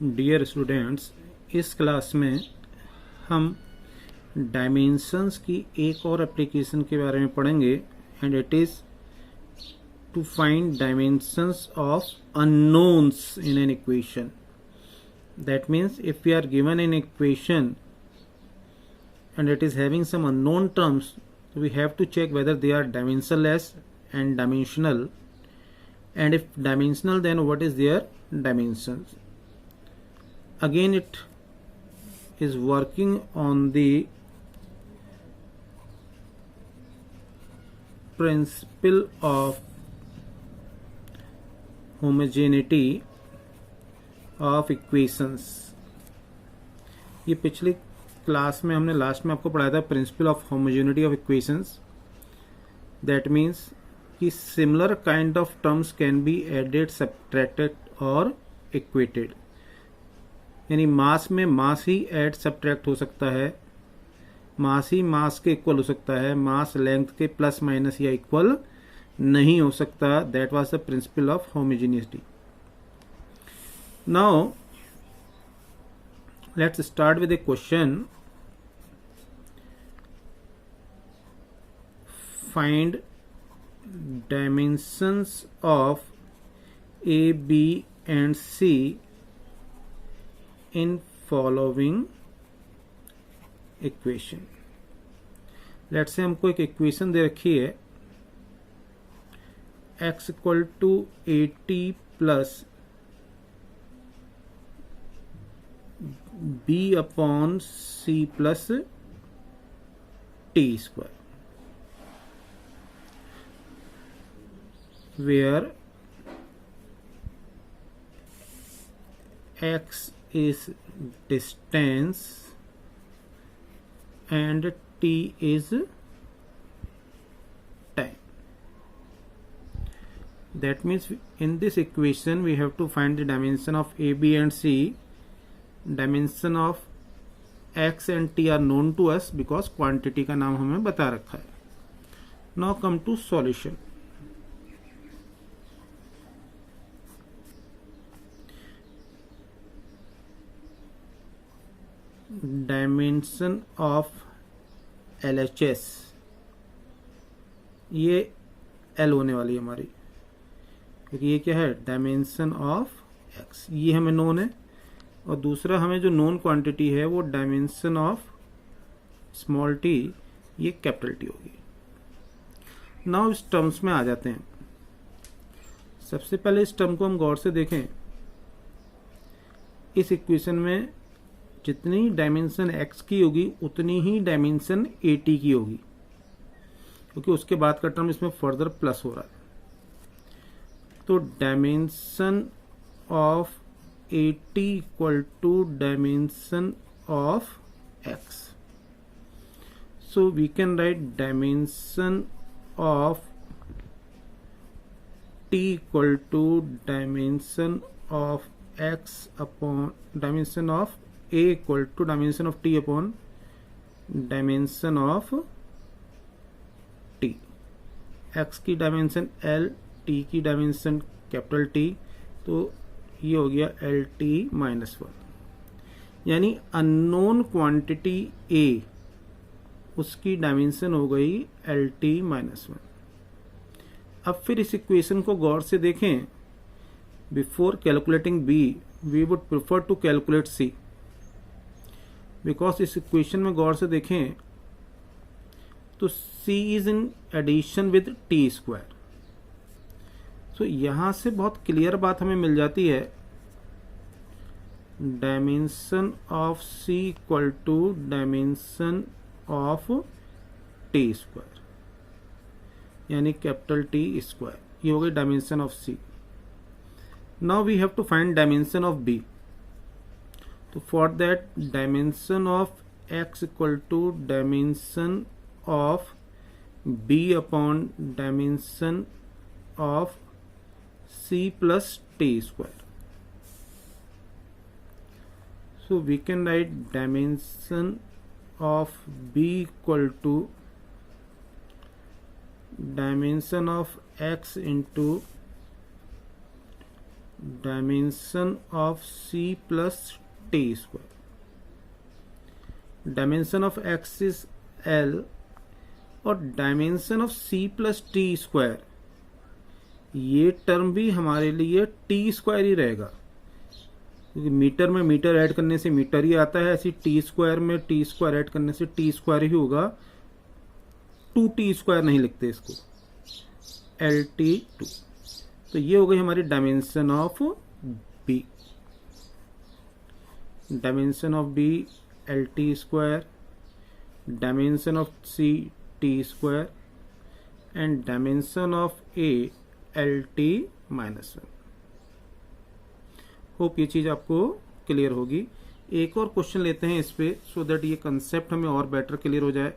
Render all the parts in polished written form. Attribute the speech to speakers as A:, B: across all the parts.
A: Dear students, इस class में हम डायमेंशंस की एक और एप्लीकेशन के बारे में पढ़ेंगे and it is to find dimensions of unknowns in an equation. That means if we are given an equation and it is having some unknown terms, we have to check whether they are dimensionless and dimensional, and if dimensional, then what is their dimensions. Again, it is working on the principle of homogeneity of equations. ये पिछली class में हमने last में आपको पढ़ाया था principle of homogeneity of equations. That means कि similar kind of terms can be added, subtracted और इक्वेटेड. यानी मास में मास ही ऐड सब्ट्रैक्ट हो सकता है, मास ही मास के इक्वल हो सकता है, मास लेंथ के प्लस माइनस या इक्वल नहीं हो सकता. That was the principal of homogeneity. Now let's start with a question. Find dimensions of A, B and C in following equation. Let's say हमको एक इक्वेशन दे रखी है x equal to 80 plus b upon c plus t square, where x is distance and t is time. That means in this equation we have to find the dimension of a, b and c. Dimension of x and T are known to us because quantity का नाम हमें बता रखा है. Now come to solution. Dimension of LHS, ये L होने वाली है हमारी, क्योंकि ये क्या है, डायमेंशन ऑफ एक्स, ये हमें नोन है. और दूसरा हमें जो नोन क्वांटिटी है वो डायमेंशन ऑफ स्मॉल टी, ये कैपिटल टी होगी. नाउ इस टर्म्स में आ जाते हैं. सबसे पहले इस टर्म को हम गौर से देखें. इस इक्वेशन में जितनी डायमेंशन x की होगी उतनी ही डायमेंशन AT की होगी, क्योंकि उसके बाद का टर्म इसमें फर्दर प्लस हो रहा है. तो dimension of AT equal to dimension of x. So we can write dimension of t equal to dimension of x upon dimension of a equal to dimension of t upon dimension of t. x की dimension L, t की dimension capital T, तो ये हो गया LT minus 1. यानी unknown quantity A, उसकी dimension हो गई LT माइनस 1. अब फिर इस इक्वेशन को गौर से देखें. Before calculating B, we would prefer to calculate C, because इस इक्वेशन में गौर से देखें तो C is in addition with T square. तो यहां से बहुत क्लियर बात हमें मिल जाती है. Dimension of C equal to dimension of T square, यानी कैपिटल T स्क्वायर. ये हो गई dimension of C. Now we have to find dimension of B. तो for that dimension of x equal to dimension of B upon dimension of C plus T square. So we can write dimension of B equal to dimension of x into dimension of c plus T square, dimension of x is l और dimension of c plus T square, ये term भी हमारे लिए T square ही रहेगा, क्योंकि metre में metre add करने से मीटर ही आता है, ऐसी टी स्क्वायर में टी स्क्वायर ऐड करने से टी स्क्वायर ही होगा, 2t स्क्वायर नहीं लिखते इसको, LT2। तो ये हो गई हमारी dimension of B, dimension of B LT square, dimension of C T square and dimension of A LT -1। Hope ये चीज आपको क्लियर होगी। एक और क्वेश्चन लेते हैं इस पे, सो दैट ये कंसेप्ट हमें और बेटर क्लियर हो जाए।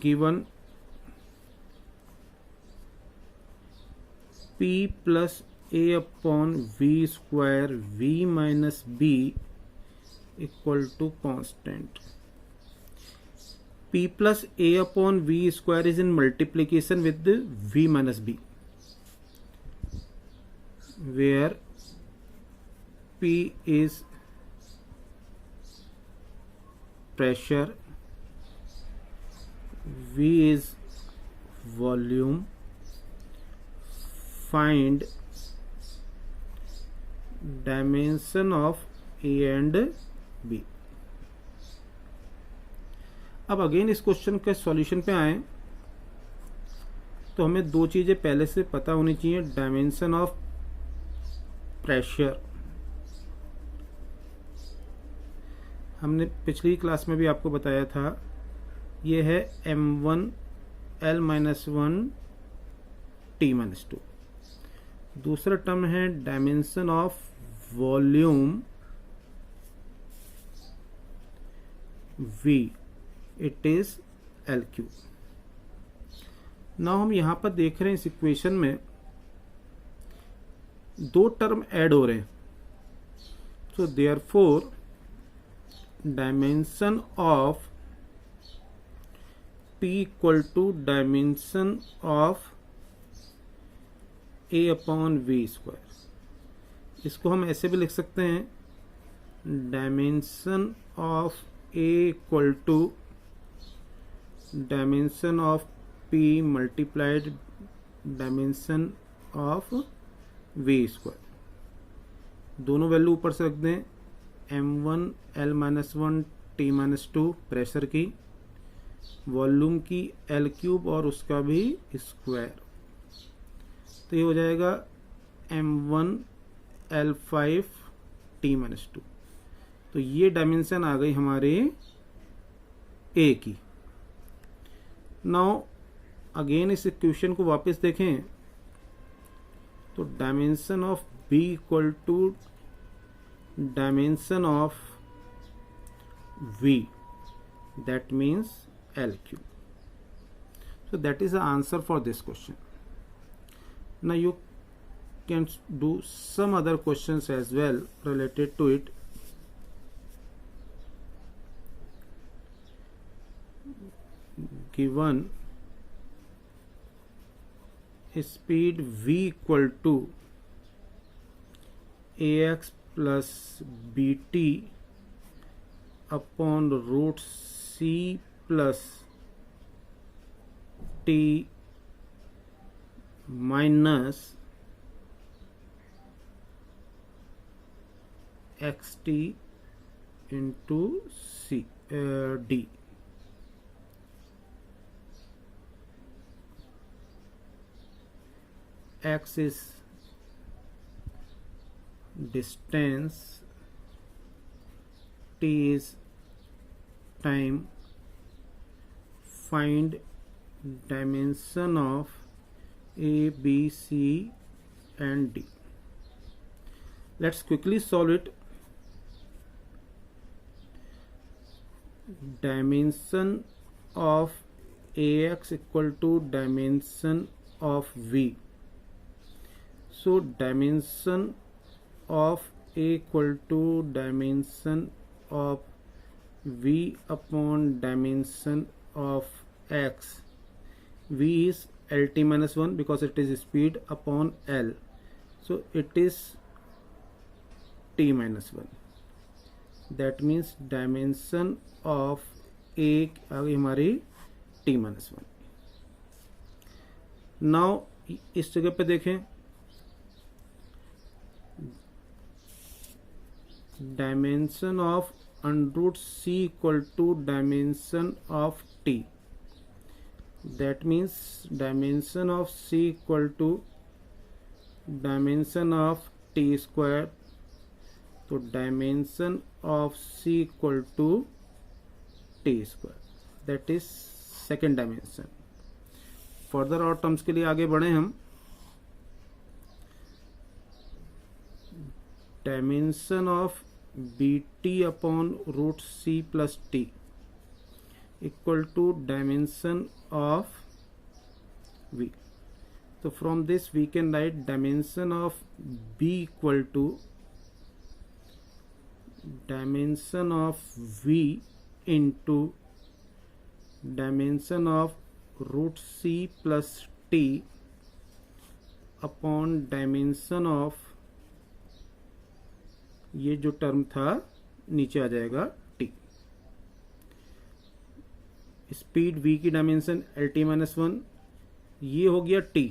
A: Given P plus A upon V square V minus B equal to constant. P plus A upon V square is in multiplication with V minus B, where P is pressure, V is volume, find dimension of A and B। अब again इस question के solution पे आए तो हमें दो चीजें पहले से पता होनी चाहिए। डायमेंशन ऑफ प्रेशर, हमने पिछली क्लास में भी आपको बताया था, ये है m1 L-1 T-2। दूसरा टर्म है dimension of volume V, it is L3। Now हम यहां पर देख रहे हैं इस इक्वेशन में दो टर्म ऐड हो रहे हैं, so therefore dimension of P equal to dimension of A upon V square. इसको हम ऐसे भी लिख सकते हैं, dimension of A equal to dimension of P multiplied dimension of V square. दोनों वैल्यू ऊपर से रख दें, m1 L-1 T-2 प्रेशर की, वॉल्यूम की L3 और उसका भी स्क्वायर, तो ये हो जाएगा m1 L5 T-2। तो ये डायमेंशन आ गई हमारे A की। नाउ अगेन इस इक्वेशन को वापस देखें तो dimension of B equal to dimension of V, that means L3। So that is the answer for this question. Now you can do some other questions as well related to it. Given speed V equal to AX plus BT upon root C plus T minus XT into D। X is distance, T is time, find dimension of A, B, C and D। Let's quickly solve it। Dimension of AX equal to dimension of V, so dimension of A equal to dimension of V upon dimension of X। V is LT minus 1 because it is speed upon L, so it is T minus 1. That means dimension of A आ गई हमारी T minus 1. Now इस जगह पे देखें, dimension of under C equal to dimension of T. That means dimension of C equal to dimension of T square. तो dimension of C equal to T square. That is second dimension. Further और terms के लिए आगे बढ़े हम. Dimension of BT upon root C plus T equal to dimension of V. So from this we can write dimension of B equal to dimension of V into dimension of root C plus T upon dimension of, ये जो term था नीचे आ जाएगा T. Speed V की dimension LT minus 1, ये हो गया T,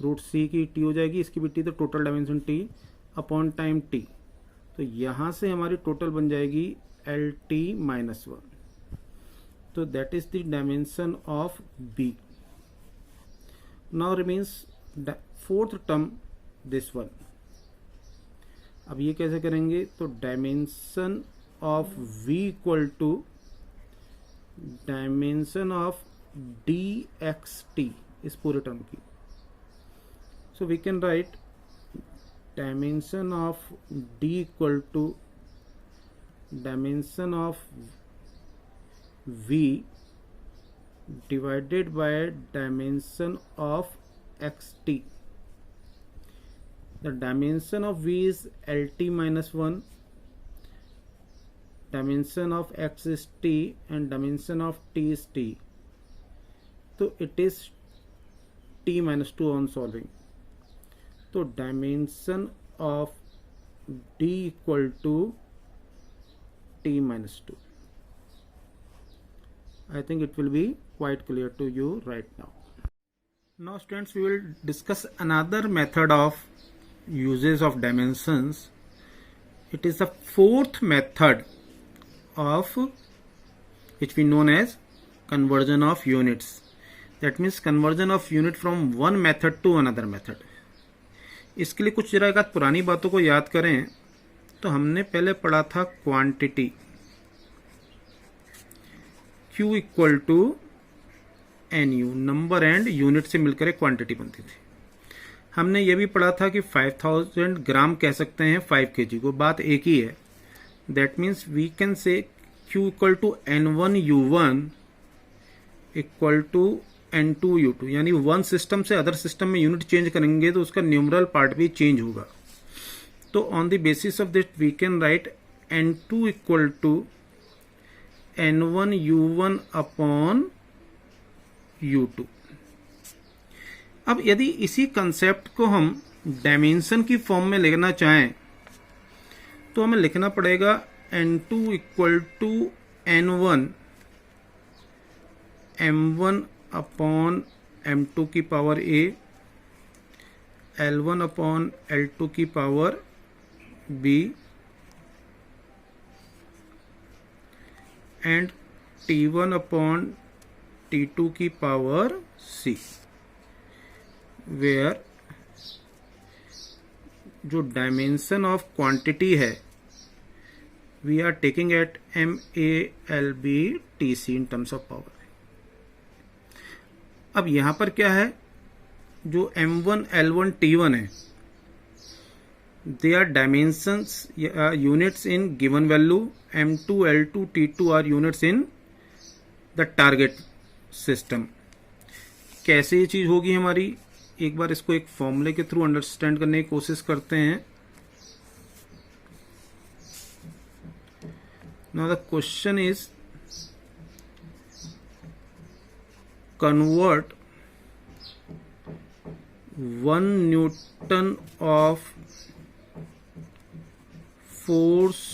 A: root C की T हो जाएगी, इसकी भी T, तो total dimension T upon time T. तो यहां से हमारी टोटल बन जाएगी LT माइनस 1. तो that is the dimension of B. Now remains fourth term this one. अब ये कैसे करेंगे, तो dimension of V equal to dimension of dxt इस पूरे टर्म की. So we can write dimension of D equal to dimension of V divided by dimension of xt. The dimension of V is LT minus 1, dimension of x is T and dimension of T is T. So it is T minus 2 on solving. So dimension of D equal to T minus 2. I think it will be quite clear to you right now. Now students, we will discuss another method of uses of dimensions. It is the fourth method of which we known as conversion of units. That means conversion of unit from one method to another method. इसके लिए कुछ जरा एक आध पुरानी बातों को याद करें तो हमने पहले पढ़ा था quantity Q equal to NU, number and unit से मिलकर एक क्वांटिटी बनती थी. हमने ये भी पढ़ा था कि 5000 ग्राम कह सकते हैं 5 kg को, बात एक ही है. That means we can say Q equal to N1U1 equal to N2U2, यानी वन सिस्टम से अदर सिस्टम में यूनिट चेंज करेंगे तो उसका न्यूमरल पार्ट भी चेंज होगा. तो on the basis of this we can write N2 equal to N1U1 upon U2. अब यदि इसी कंसेप्ट को हम डायमेंशन की फॉर्म में लिखना चाहें तो हमें लिखना पड़ेगा N2 equal to N1 M1 upon M2 की power A, L1 upon L2 की power B and T1 upon T2 की पावर C, वेयर जो डायमेंशन ऑफ क्वांटिटी है we are taking at MALBTC in terms of power. अब यहां पर क्या है, जो M1 L1 T1 है they are dimensions units in given value. M2 L2 T2 are units in the target system. कैसे ये चीज होगी हमारी, एक बार इसको एक फॉर्मूले के थ्रू अंडरस्टैंड करने की कोशिश करते हैं. Now the question is convert 1 Newton of force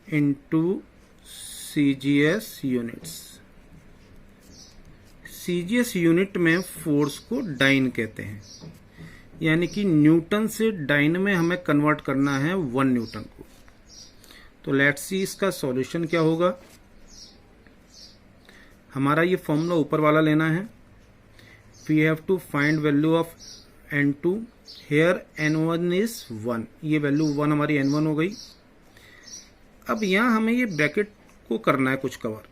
A: into CGS units। CGS unit में फोर्स को डाइन कहते हैं, यानी कि न्यूटन से डाइन में हमें कन्वर्ट करना है 1 न्यूटन को। तो लेट्स सी इसका सॉल्यूशन क्या होगा। हमारा ये फॉर्मूला ऊपर वाला लेना है। We have to find value of N2। Here N1 is 1, ये वैल्यू 1 हमारी N1 हो गई। अब यहां हमें ये ब्रैकेट को करना है कुछ कवर,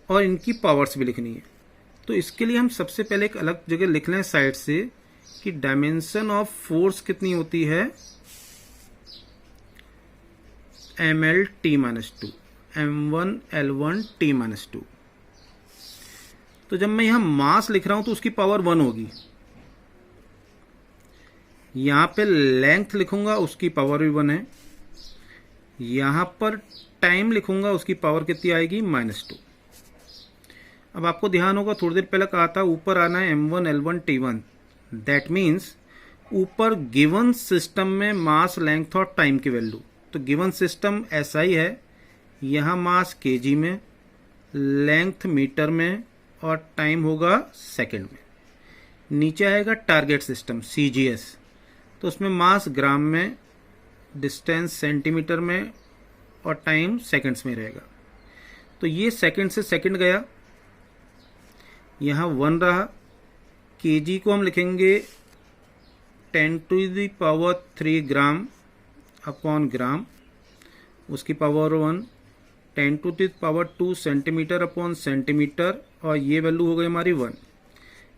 A: और इनकी पावर्स भी लिखनी है। तो इसके लिए हम सबसे पहले एक अलग जगह लिख लें साइड से कि डायमेंशन ऑफ फोर्स कितनी होती है, mL(T-2), M1L1(T-2). तो जब मैं यहां मास लिख रहा हूं तो उसकी पावर 1 होगी। यहां पे लेंथ लिखूंगा उसकी पावर भी 1 है। यहां पर टाइम लिखूंगा उसकी पावर कितनी आएगी, -2। अब आपको ध्यान होगा थोड़ी देर पहले कहा था ऊपर आना है M1L1T1। दैट मीन्स ऊपर गिवन सिस्टम में मास, लेंथ और टाइम की वैल्यू। तो गिवन सिस्टम ऐसा ही है, यहां मास केजी में, लेंथ मीटर में और टाइम होगा सेकंड में। नीचे आएगा टारगेट सिस्टम CGS, तो उसमें मास ग्राम में, डिस्टेंस सेंटीमीटर में और टाइम सेकंड्स में रहेगा। तो ये सेकंड से सेकंड गया, यहाँ 1 रहा। केजी को हम लिखेंगे 10⁻³ ग्राम अपॉन ग्राम, उसकी पावर 1। 10⁻² सेंटीमीटर अपॉन सेंटीमीटर, और ये वैल्यू हो गई हमारी 1।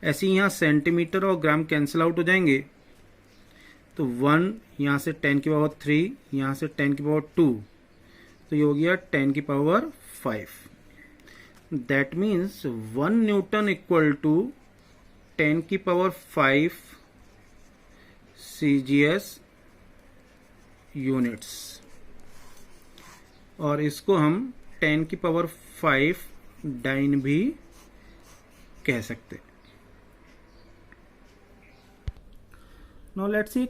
A: ऐसे ही यहाँ सेंटीमीटर और ग्राम कैंसिल आउट हो जाएंगे, तो 1 यहाँ से 10⁻³, यहाँ से 10⁻², तो ये हो गया 10⁵। That means 1 newton equal to 10⁵ CGS units, और इसको हम 10⁵ डाइन भी कह सकते। Now let's see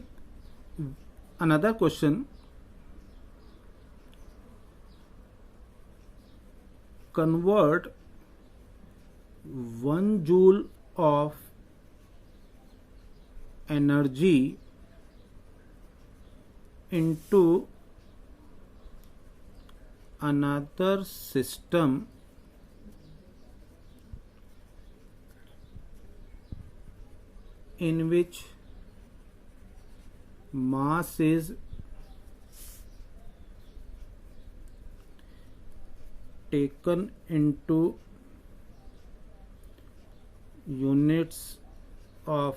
A: another question। Convert 1 joule of energy into another system in which mass is taken into units of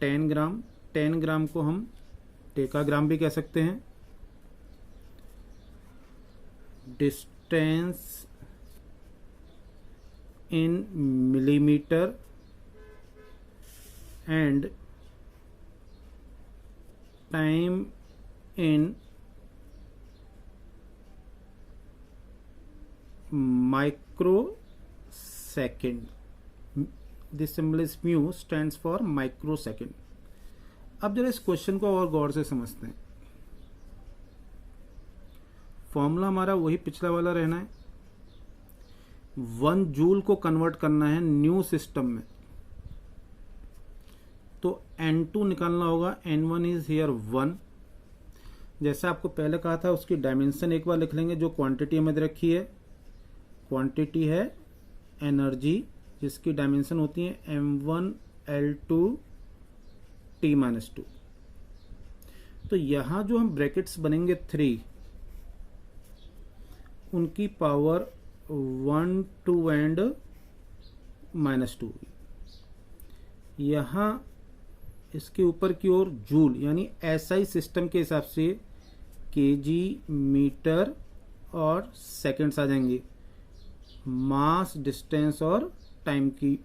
A: 10 ग्राम। 10 ग्राम को हम डेकाग्राम भी कह सकते हैं। Distance in millimetre and time in microsecond. This symbol is mu, stands for microsecond. अब जरा इस question को और गौर से समझते हैं। फॉर्मूला हमारा वही पिछला वाला रहना है। 1 जूल को कन्वर्ट करना है न्यू सिस्टम में, तो N2 निकालना होगा। N1 is here 1। जैसा आपको पहले कहा था उसकी डायमेंशन एक बार लिख लेंगे जो क्वांटिटी हमें दे रखी है। क्वांटिटी है एनर्जी, जिसकी डायमेंशन होती है M1L2T-2। तो यहां जो हम ब्रैकेट्स बनेंगे 3, उनकी पावर 1, 2 एंड -2। यहां इसके ऊपर की ओर जूल, यानी SI सिस्टम के हिसाब से केजी, मीटर और सेकंड्स आ जाएंगे। मास, डिस्टेंस और टाइम की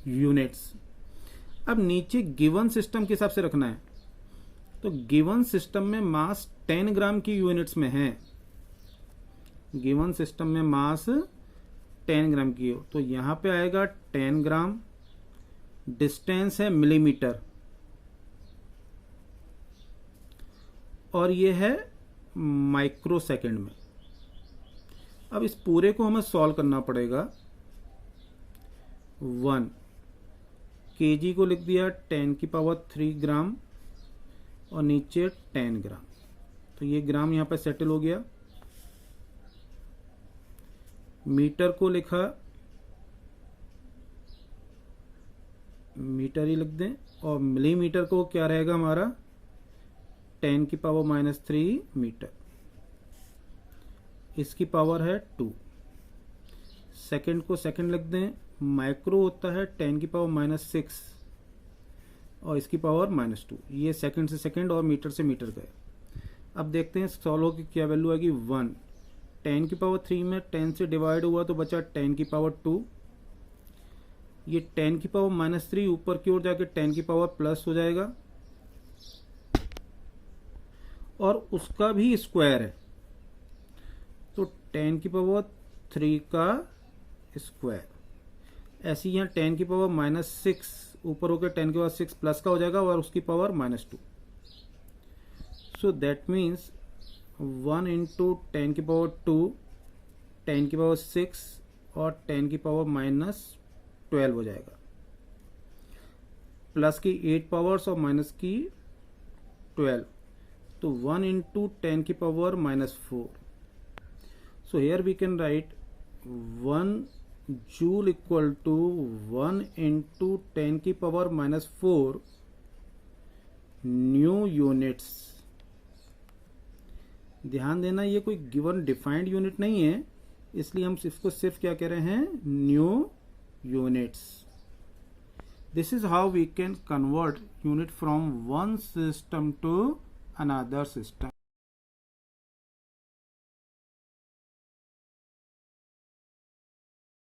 A: यूनिट्स। अब नीचे गिवन सिस्टम के हिसाब से रखना है, तो गिवन सिस्टम में मास 10 ग्राम की यूनिट्स में है, गिवन सिस्टम में मास 10 ग्राम की हो तो यहाँ पे आएगा 10 ग्राम, डिस्टेंस है मिलीमीटर और ये है माइक्रो सेकेंड में। अब इस पूरे को हमें सॉल्व करना पड़ेगा। 1 kg को लिख दिया 10⁻³ ग्राम और नीचे 10 ग्राम, तो ये ग्राम यहाँ पे सेटल हो गया। मीटर को लिखा, मीटर ही लिख दें, और मिलीमीटर को क्या रहेगा हमारा 10⁻³ मीटर, इसकी पावर है 2। सेकंड को सेकंड लिख दें, माइक्रो होता है 10⁻⁻6 और इसकी पावर -2। ये सेकंड से सेकंड और मीटर से मीटर गए। अब देखते हैं सॉल्व हो की क्या वैल्यू आएगी। 1 10⁻³ में 10 से डिवाइड हुआ तो बचा 10⁻²। ये 10⁻³ ऊपर की ओर जाके 10+ हो जाएगा और उसका भी स्क्वायर है तो 10⁻³ का स्क्वायर। ऐसे ही यहाँ 10⁻⁻6 ऊपर होकर 10⁻6 प्लस का हो जाएगा और उसकी पावर -2। सो दैट मीन्स 1 × 10⁻², 10⁻6 और 10⁻⁻12 हो जाएगा। प्लस की 8 पावर्स और माइनस की 12, तो 1 × 10⁻⁻4। So here we can write 1 joule equal to 1 × 10⁻⁻4 new units. ध्यान देना ये कोई गिवन डिफाइंड यूनिट नहीं है, इसलिए हम इसको सिर्फ क्या कह रहे हैं, new units. This is how we can convert unit from one system to another system.